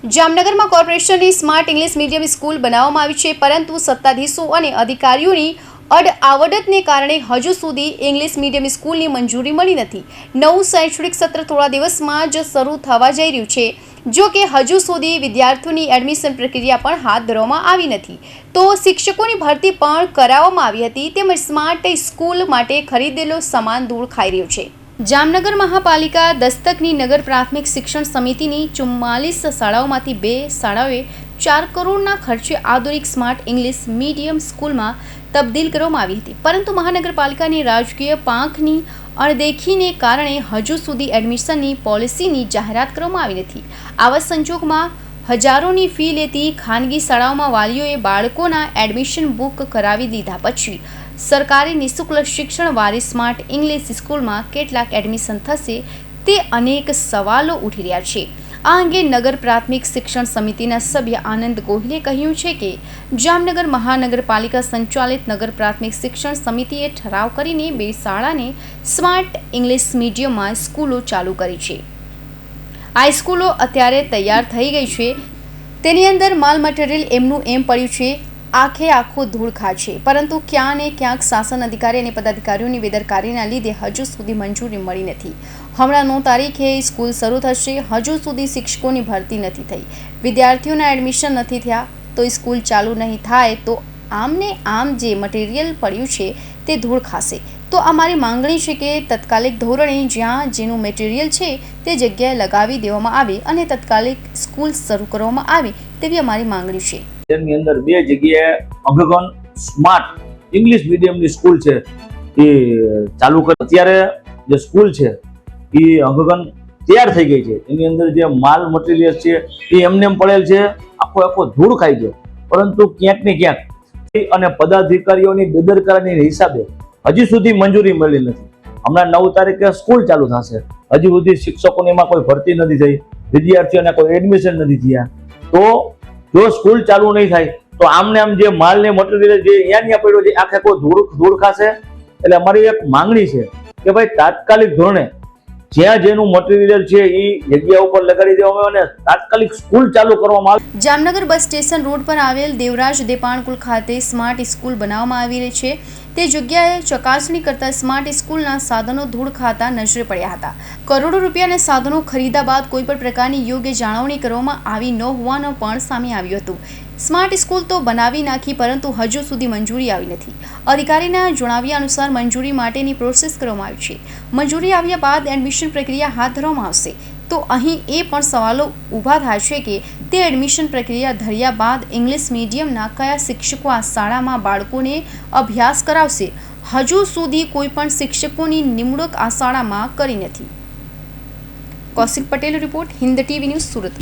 જામનગરમાં કોર્પોરેશનની smart English medium school બનાવવામાં આવી છે, પરંતુ સત્તાધીશો અને અધિકારીઓની અડઆવડતને કારણે હજુ સુધી ઇંગ્લિશ મીડિયમ સ્કૂલની મંજૂરી મળી નથી. નવું શૈક્ષણિક સત્ર થોડા દિવસમાં જ શરૂ થવા જઈ રહ્યું છે. જો કે હજુ સુધી વિદ્યાર્થીઓની એડમિશન પ્રક્રિયા પણ હાથ ધરવામાં આવી નથી, તો શિક્ષકોની ભરતી પણ કરાવવામાં આવી હતી. તેમજ સ્માર્ટ સ્કૂલ માટે ખરીદેલો સામાન ધૂળ ખાઈ રહ્યો છે. જામનગર મહાપાલિકા દસ્તકની નગર પ્રાથમિક શિક્ષણ સમિતિની 44 શાળાઓમાંથી 2 શાળાઓએ 4 કરોડના ખર્ચે આધુનિક સ્માર્ટ ઇંગ્લિશ મીડિયમ સ્કૂલમાં તબદીલ કરવામાં આવી હતી, પરંતુ મહાનગરપાલિકાની રાજકીય પાંખની અણદેખીને કારણે હજુ સુધી એડમિશનની પોલિસીની જાહેરાત કરવામાં આવી નથી. આવા સંજોગોમાં હજારોની ફી લેતી ખાનગી શાળાઓમાં વાલીઓએ બાળકોના એડમિશન બુક કરાવી દીધા પછી સરકારી નિઃશુલ્ક શિક્ષણવાળી સ્માર્ટ ઇંગ્લિશ સ્કૂલમાં કેટલાક એડમિશન થશે તે અનેક સવાલો ઉઠી રહ્યા છે. આ અંગે નગર પ્રાથમિક શિક્ષણ સમિતિના સભ્ય આનંદ ગોહિલે કહ્યું છે કે જામનગર મહાનગરપાલિકા સંચાલિત નગર પ્રાથમિક શિક્ષણ સમિતિએ ઠરાવ કરીને 2 શાળાને સ્માર્ટ ઇંગ્લિશ મીડિયમમાં સ્કૂલો ચાલુ કરી છે. આ સ્કૂલો અત્યારે તૈયાર થઈ ગઈ છે. તેની અંદર માલ મટીરિયલ એમનું એમ પડ્યું છે, આખું ધૂળખા છે, પરંતુ ક્યાં ને ક્યાંક શાસન અધિકારી અને પદાધિકારીઓની બેદરકારીના લીધે હજુ સુધી મંજૂરી મળી નથી. હમણાં 9 તારીખે સ્કૂલ શરૂ થશે, હજુ સુધી શિક્ષકોની ભરતી નથી થઈ, વિદ્યાર્થીઓના એડમિશન નથી થયા, તો સ્કૂલ ચાલુ નહીં થાય તો આમને આમ જે મટીરિયલ પડ્યું છે તે ધૂળ ખાશે. તો અમારી માંગણી છે કે તત્કાલિક ધોરણે જ્યાં જેનું મટીરિયલ છે તે જગ્યાએ લગાવી દેવામાં આવે અને તત્કાલિક સ્કૂલ શરૂ કરવામાં આવે તેવી અમારી માંગણી છે. તેની અંદર 2 જગ્યાએ અંગગન સ્માર્ટ ઇંગ્લિશ મીડિયમની સ્કૂલ છે એ ચાલુ કરી. અત્યારે જે સ્કૂલ છે એ અંગગન તૈયાર થઈ ગઈ છે. એની અંદર જે માલ મટીરિયલ છે એ એમને એમ પડેલ છે, આખો ધૂળ ખાય છે, પરંતુ ક્યાંક ને ક્યાંક અને પદાધિકારીઓની બેદરકારીના હિસાબે હજી સુધી મંજૂરી મળી નથી. હમણાં 9 તારીખે સ્કૂલ ચાલુ થશે, હજી સુધી શિક્ષકોની એમાં કોઈ ભરતી નથી થઈ, વિદ્યાર્થીઓને કોઈ એડમિશન નથી થયા. તો જો સ્કૂલ ચાલુ નહીં થાય તો આમને આમ જે માલ ને મટીરિયલ જે અહીંયા પડ્યો છે આખે કોઈ ધૂળ ખાશે. એટલે અમારી એક માંગણી છે કે ભાઈ તાત્કાલિક ધોરણે જ્યાં જેનું મટીરિયલ છે એ જગ્યા ઉપર લગાડી દેવામાં આવે અને તાત્કાલિક સ્કૂલ ચાલુ કરવામાં આવે. જામનગર બસ સ્ટેશન રોડ પર આવેલ દેવરાજ દેપાણકુલ ખાતે સ્માર્ટ સ્કૂલ બનાવવામાં આવી રહી છે. તે જગ્યાએ ચકાસણી કરતા સ્માર્ટ સ્કૂલના સાધનો ધૂળ ખાતા નજરે પડ્યા હતા. કરોડો રૂપિયાના સાધનો ખરીદ્યા બાદ કોઈ પણ પ્રકારની યોગ્ય જાળવણી કરવામાં આવી ન હોવાનું પણ સામે આવ્યું હતું. સ્માર્ટ સ્કૂલ તો બનાવી નાખી, પરંતુ હજુ સુધી મંજૂરી આવી નથી. અધિકારીના જણાવ્યા અનુસાર મંજૂરી માટેની પ્રોસેસ કરવામાં આવી છે. મંજૂરી આવ્યા બાદ એડમિશન પ્રક્રિયા હાથ ધરવામાં આવશે. તો અહીં એ પણ સવાલો ઊભા થાય છે કે તે એડમિશન પ્રક્રિયા ધર્યા બાદ ઇંગ્લિશ મીડિયમના કયા શિક્ષકો આ શાળામાં બાળકોને અભ્યાસ કરાવશે? હજુ સુધી કોઈ પણ શિક્ષકોની નિમણૂક આ શાળામાં કરી નથી. Kaushik Patel report, Hind TV news, Surat.